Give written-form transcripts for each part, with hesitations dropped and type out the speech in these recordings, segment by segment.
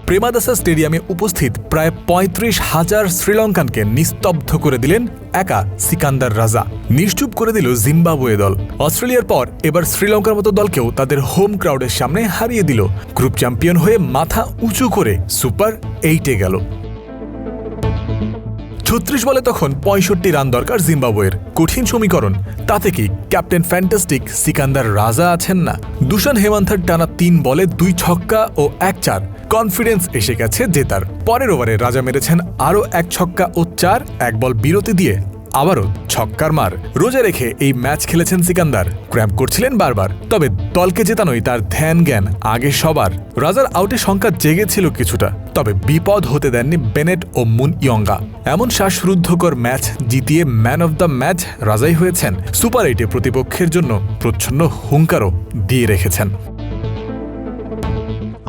প্রেমাদাসা স্টেডিয়ামে উপস্থিত প্রায় ৩৫,০০০ শ্রীলঙ্কানকে নিস্তব্ধ করে দিলেন একা সিকান্দার রাজা। নিশ্চুপ করে দিল জিম্বাবুয়ে দল। অস্ট্রেলিয়ার পর এবার শ্রীলঙ্কার মতো দলকেও তাদের হোম ক্রাউডের সামনে হারিয়ে দিল। গ্রুপ চ্যাম্পিয়ন হয়ে মাথা উঁচু করে সুপার 8-এ গেল। ৩৬ বলে তখন ৬৫ রান দরকার জিম্বাবুয়ের। কঠিন সমীকরণ। তাতে কি ক্যাপ্টেন ফ্যান্টাস্টিক সিকান্দার রাজা আছেন না? দুশান হেমান্থার টানা ৩ বলে ২ ছক্কা ও ১ চার। কনফিডেন্স এসে গেছে জেতার। পরের ওভারে রাজা মেরেছেন আরও ১ ছক্কা ও ৪, ১ বল বিরতি দিয়ে আবারও ছক্কার মার। রোজা রেখে এই ম্যাচ খেলেছেন সিকান্দার। ক্র্যাম্প করছিলেন বারবার, তবে দলকে জেতানোই তার ধ্যান জ্ঞান আগে সবার। রাজার আউটে সংখ্যা জেগেছিল কিছুটা, তবে বিপদ হতে দেননি বেনেট ও মুন ইয়ঙ্গা। এমন শ্বাসরুদ্ধকর ম্যাচ জিতিয়ে ম্যান অব দ্য ম্যাচ রাজাই হয়েছেন। সুপার 8-এ প্রতিপক্ষের জন্য প্রচ্ছন্ন হুঙ্কারও দিয়ে রেখেছেন।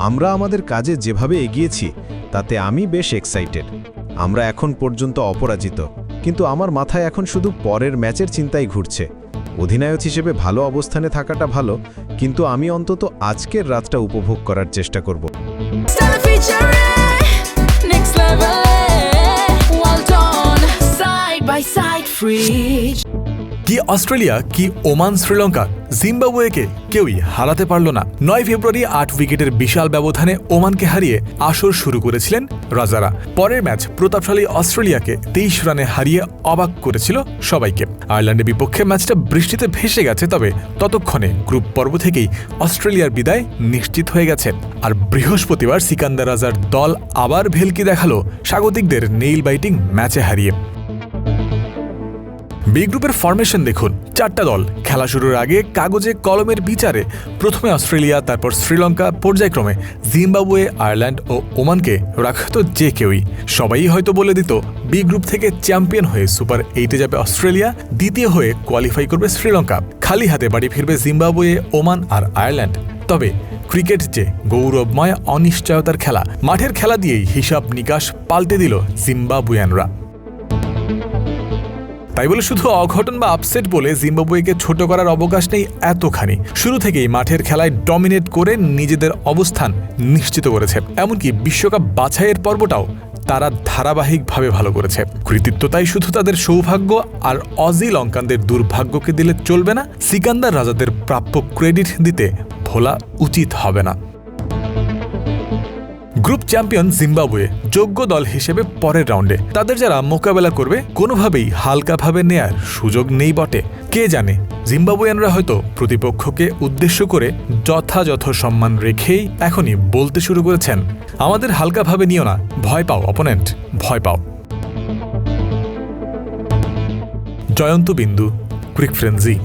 আমরা আমাদের কাজে যেভাবে এগিয়েছি তাতে আমি বেশ এক্সাইটেড। আমরা এখন পর্যন্ত অপরাজিত, কিন্তু আমার মাথায় এখন শুধু পরের ম্যাচের চিন্তাই ঘুরছে। অধিনায়ক হিসেবে ভালো অবস্থানে থাকাটা ভালো, কিন্তু আমি অন্তত আজকের রাতটা উপভোগ করার চেষ্টা করব। কি অস্ট্রেলিয়া, কি ওমান শ্রীলঙ্কা, জিম্বাবুয়েকে কেউই হারাতে পারল না। ৯ ফেব্রুয়ারি ৮ উইকেটের বিশাল ব্যবধানে ওমানকে হারিয়ে আসর শুরু করেছিলেন রাজারা। পরের ম্যাচ প্রতাপশালী অস্ট্রেলিয়াকে ২৩ রানে হারিয়ে অবাক করেছিল সবাইকে। আয়ারল্যান্ডের বিপক্ষে ম্যাচটা বৃষ্টিতে ভেসে গেছে, তবে ততক্ষণে গ্রুপ পর্ব থেকেই অস্ট্রেলিয়ার বিদায় নিশ্চিত হয়ে গেছে। আর বৃহস্পতিবার সিকান্দার রাজার দল আবার ভেলকি দেখালো স্বাগতিকদের নেইল বাইটিং ম্যাচে হারিয়ে। বি গ্রুপের ফরমেশন দেখুন। 4টা দল খেলা শুরুর আগে কাগজে কলমের বিচারে প্রথমে অস্ট্রেলিয়া, তারপর শ্রীলঙ্কা, পর্যায়ক্রমে জিম্বাবুয়ে, আয়ারল্যান্ড ও ওমানকে রাখত যে কেউই। সবাই হয়তো বলে দিত বি গ্রুপ থেকে চ্যাম্পিয়ন হয়ে সুপার 8-এ যাবে অস্ট্রেলিয়া, দ্বিতীয় হয়ে কোয়ালিফাই করবে শ্রীলঙ্কা, খালি হাতে বাড়ি ফিরবে জিম্বাবুয়ে, ওমান আর আয়ারল্যান্ড। তবে ক্রিকেট যে গৌরবময় অনিশ্চয়তার খেলা, মাঠের খেলা দিয়েই হিসাব নিকাশ পাল্টে দিল জিম্বাবুয়ানরা। তাই বলে শুধু অঘটন বা আপসেট বলে জিম্বাবুয়েকে ছোট করার অবকাশ নেই এতখানি। শুরু থেকেই মাঠের খেলায় ডমিনেট করে নিজেদের অবস্থান নিশ্চিত করেছে। এমনকি বিশ্বকাপ বাছাইয়ের পর্বটাও তারা ধারাবাহিকভাবে ভালো করেছে। কৃতিত্ব তাই শুধু তাদের সৌভাগ্য, আর অজি লঙ্কানদের দুর্ভাগ্যকে দিলে চলবে না। সিকান্দার রাজাদের প্রাপ্য ক্রেডিট দিতে ভোলা উচিত হবে না। গ্রুপ চ্যাম্পিয়ন জিম্বাবুয়ে যোগ্য দল হিসেবে পরের রাউন্ডে। তাদের যারা মোকাবেলা করবে কোনোভাবেই হালকাভাবে নেয়ার সুযোগ নেই বটে। কে জানে, জিম্বাবুয়ানরা হয়তো প্রতিপক্ষকে উদ্দেশ্য করে যথাযথ সম্মান রেখেই এখনই বলতে শুরু করেছেন, আমাদের হালকাভাবে নিও না, ভয় পাও অপোনেন্ট, ভয় পাও। জয়ন্ত বিন্দু, ক্রিক ফ্রেন্সি।